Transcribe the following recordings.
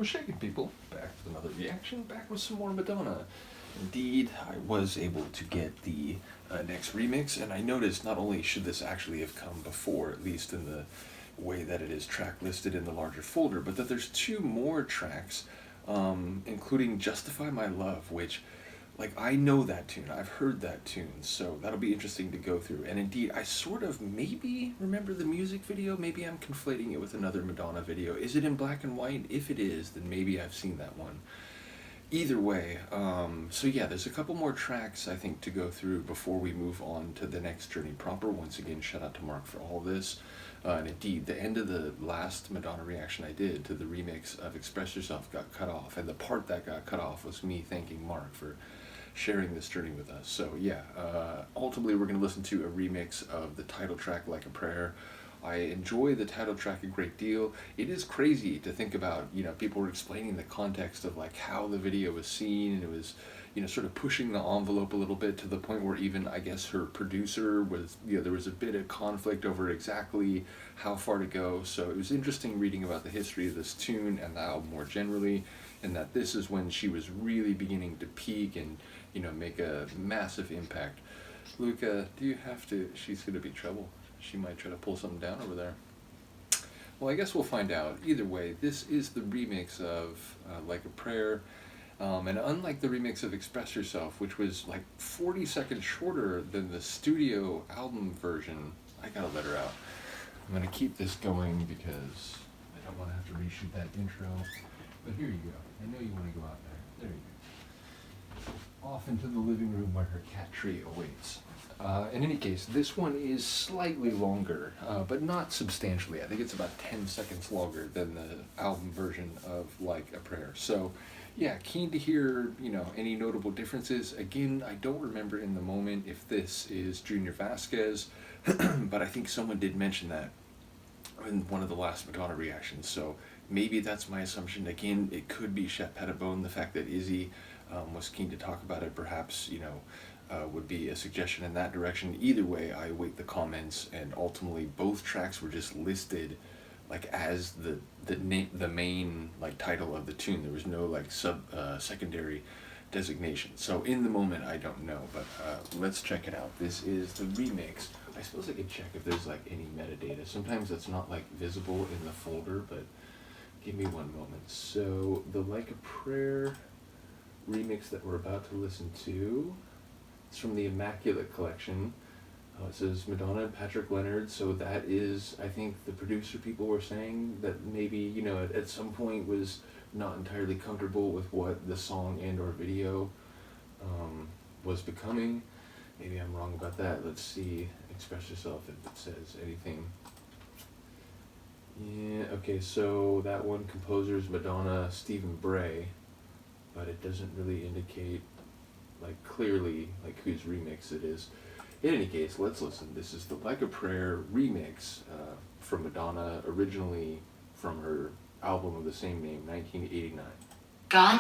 We're shaking, people. Back with another reaction, back with some more Madonna. Indeed, I was able to get the next remix, and I noticed not only should this actually have come before, at least in the way that it is track listed in the larger folder, but that there's two more tracks, including Justify My Love, which, like, I know that tune, I've heard that tune, so that'll be interesting to go through. And indeed, I sort of maybe remember the music video, maybe I'm conflating it with another Madonna video. Is it in black and white? If it is, then maybe I've seen that one. Either way, so yeah, there's a couple more tracks I think to go through before we move on to the next journey proper. Once again, shout out to Mark for all this. And indeed, the end of the last Madonna reaction I did to the remix of Express Yourself got cut off, and the part that got cut off was me thanking Mark for sharing this journey with us. So yeah, ultimately we're going to listen to a remix of the title track, Like a Prayer. I enjoy the title track a great deal. It is crazy to think about, you know, people were explaining the context of like how the video was seen, and it was, you know, sort of pushing the envelope a little bit to the point where even, I guess, her producer was, you know, there was a bit of conflict over exactly how far to go. So it was interesting reading about the history of this tune and the album more generally, and that this is when she was really beginning to peak and, you know, make a massive impact. Luca, do you have to, she's going to be trouble. She might try to pull something down over there. Well, I guess we'll find out. Either way, this is the remix of Like a Prayer. And unlike the remix of Express Yourself, which was like 40 seconds shorter than the studio album version, I gotta let her out. I'm gonna keep this going because I don't want to have to reshoot that intro. But here you go. I know you want to go out there. There you go. Off into the living room where her cat tree awaits. In any case, this one is slightly longer, but not substantially. I think it's about 10 seconds longer than the album version of Like a Prayer. So, yeah, keen to hear, you know, any notable differences. Again, I don't remember in the moment if this is Junior Vasquez, but I think someone did mention that in one of the last Madonna reactions. So maybe that's my assumption. Again, it could be Shep Pettibone. The fact that Izzy was keen to talk about it, perhaps, you know, would be a suggestion in that direction. Either way, I await the comments, and ultimately both tracks were just listed like as the main like title of the tune. There was no like secondary designation. So in the moment, I don't know, but let's check it out. This is the remix. I suppose I could check if there's like any metadata. Sometimes that's not like visible in the folder, but give me one moment. So the Like a Prayer remix that we're about to listen to, it's from the Immaculate Collection. It says Madonna and Patrick Leonard, so that is, I think the producer people were saying that maybe, you know, at some point was not entirely comfortable with what the song and or video was becoming. Maybe I'm wrong about that. Let's see, Express Yourself, if it says anything. Yeah, okay, so that one, composer's Madonna, Stephen Bray, but it doesn't really indicate like clearly like whose remix it is. In any case, let's listen. This is the Like a Prayer remix from Madonna, originally from her album of the same name, 1989. God?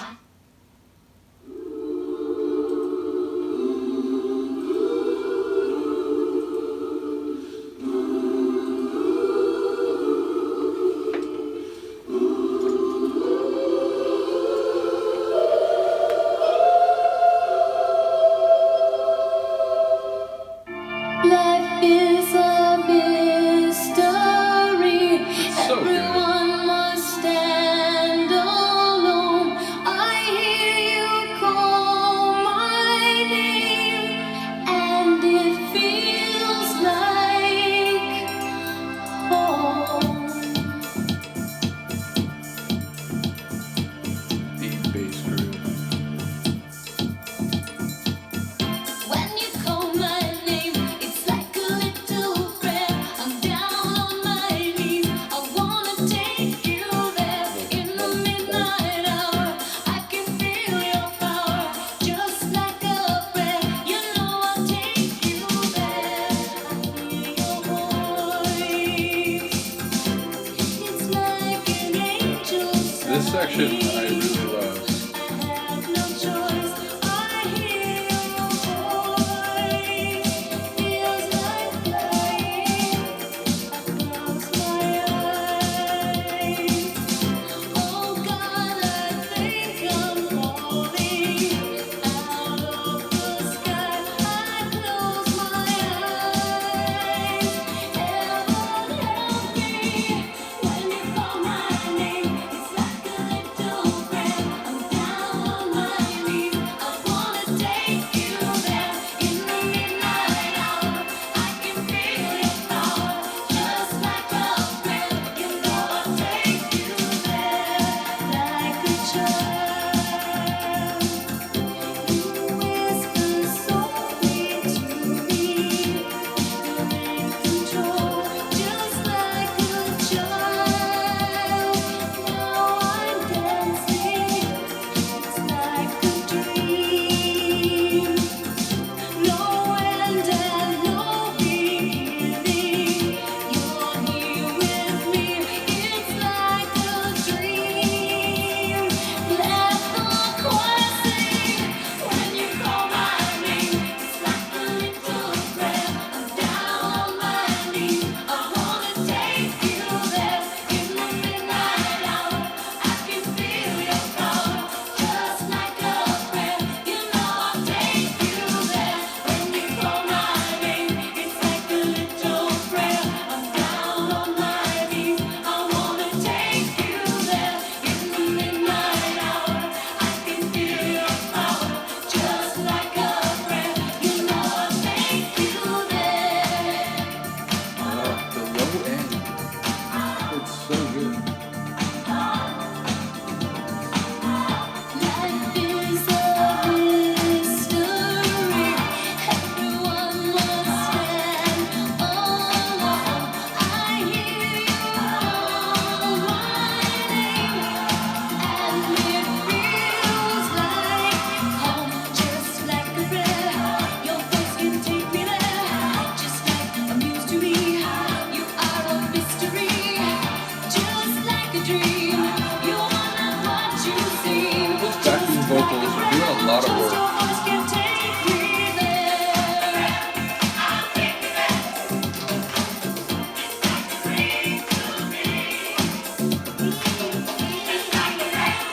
Life is a mystery. So good. Everyone must stand alone. I hear you call my name, and it feels like home. Deep bass groove. When you call my name, it's like a little prayer. I'm down on my knees. I wanna take you there. In the midnight hour, I can feel your power. Just like a prayer, you know I'll take you there. I hear your voice. It's like an angel song. This section I really love. I have no choice. I hear your voice. Feels like flying. I close my eyes. Oh God,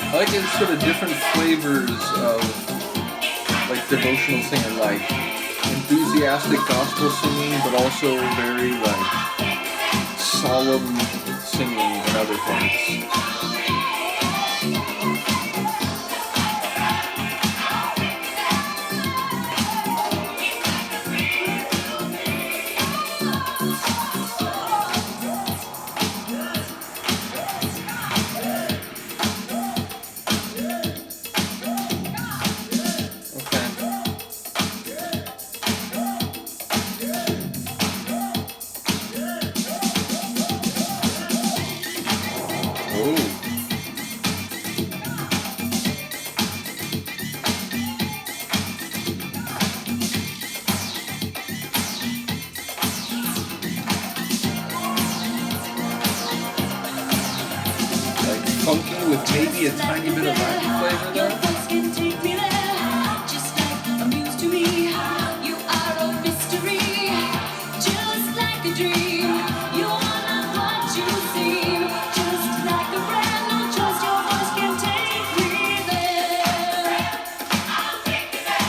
I like it sort of different flavors of like devotional singing, like enthusiastic gospel singing, but also very like solemn singing in other parts. Funky with maybe a tiny bit of Latin flavor Your there. voice can take me there, just like a muse to me. You are a mystery, just like a dream. You are not what you seem, just like a brand new trust. Your voice can take me there. I'll take you there.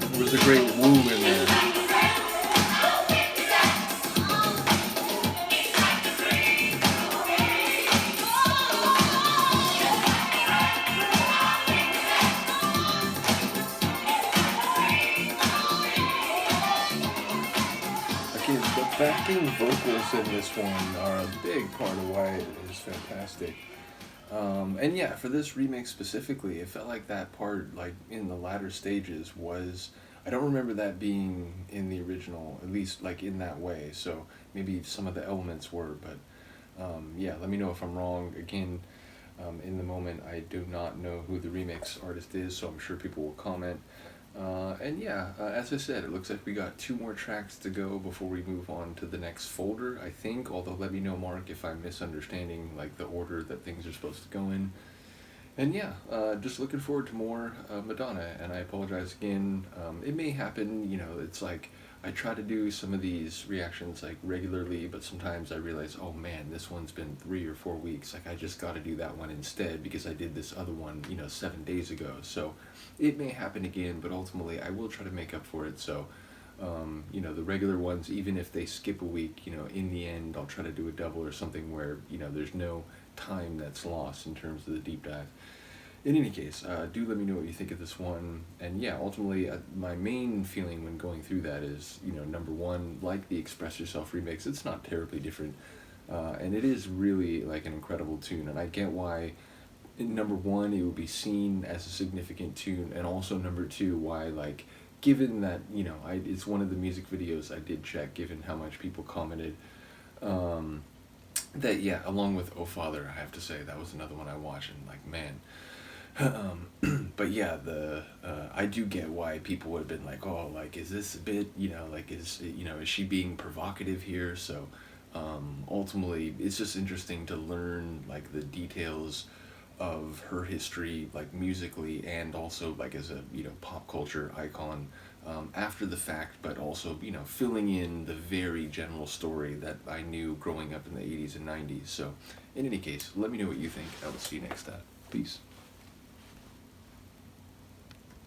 There was a great woo in there. Okay, the backing vocals in this one are a big part of why it is fantastic. And yeah, for this remix specifically, it felt like that part, like in the latter stages, was. I don't remember that being in the original, at least like in that way. So maybe some of the elements were, but yeah, let me know if I'm wrong. Again, in the moment, I do not know who the remix artist is, so I'm sure people will comment. And yeah, as I said, it looks like we got 2 more tracks to go before we move on to the next folder, I think. Although, let me know, Mark, if I'm misunderstanding like the order that things are supposed to go in. And yeah, just looking forward to more Madonna. And I apologize again. It may happen, you know. It's like I try to do some of these reactions like regularly, but sometimes I realize, oh man, this one's been 3 or 4 weeks. Like I just got to do that one instead because I did this other one, you know, 7 days ago. So it may happen again, but ultimately I will try to make up for it. So, you know, the regular ones, even if they skip a week, you know, in the end, I'll try to do a double or something where, you know, there's no time that's lost in terms of the deep dive. In any case, do let me know what you think of this one. And yeah, ultimately, my main feeling when going through that is, you know, number one, like the Express Yourself remix, it's not terribly different. And it is really like an incredible tune. And I get why, number one, it would be seen as a significant tune. And also, number two, why, like, given that, you know, it's one of the music videos I did check, given how much people commented. That, yeah, along with Oh Father, I have to say, that was another one I watched, and like, man. But yeah, I do get why people would have been like, oh, like, is this a bit, you know, like, is she being provocative here? So, ultimately, it's just interesting to learn, like, the details of her history, like, musically, and also, like, as a, you know, pop culture icon, after the fact, but also, you know, filling in the very general story that I knew growing up in the 80s and 90s. So, in any case, let me know what you think. I will see you next time. Peace.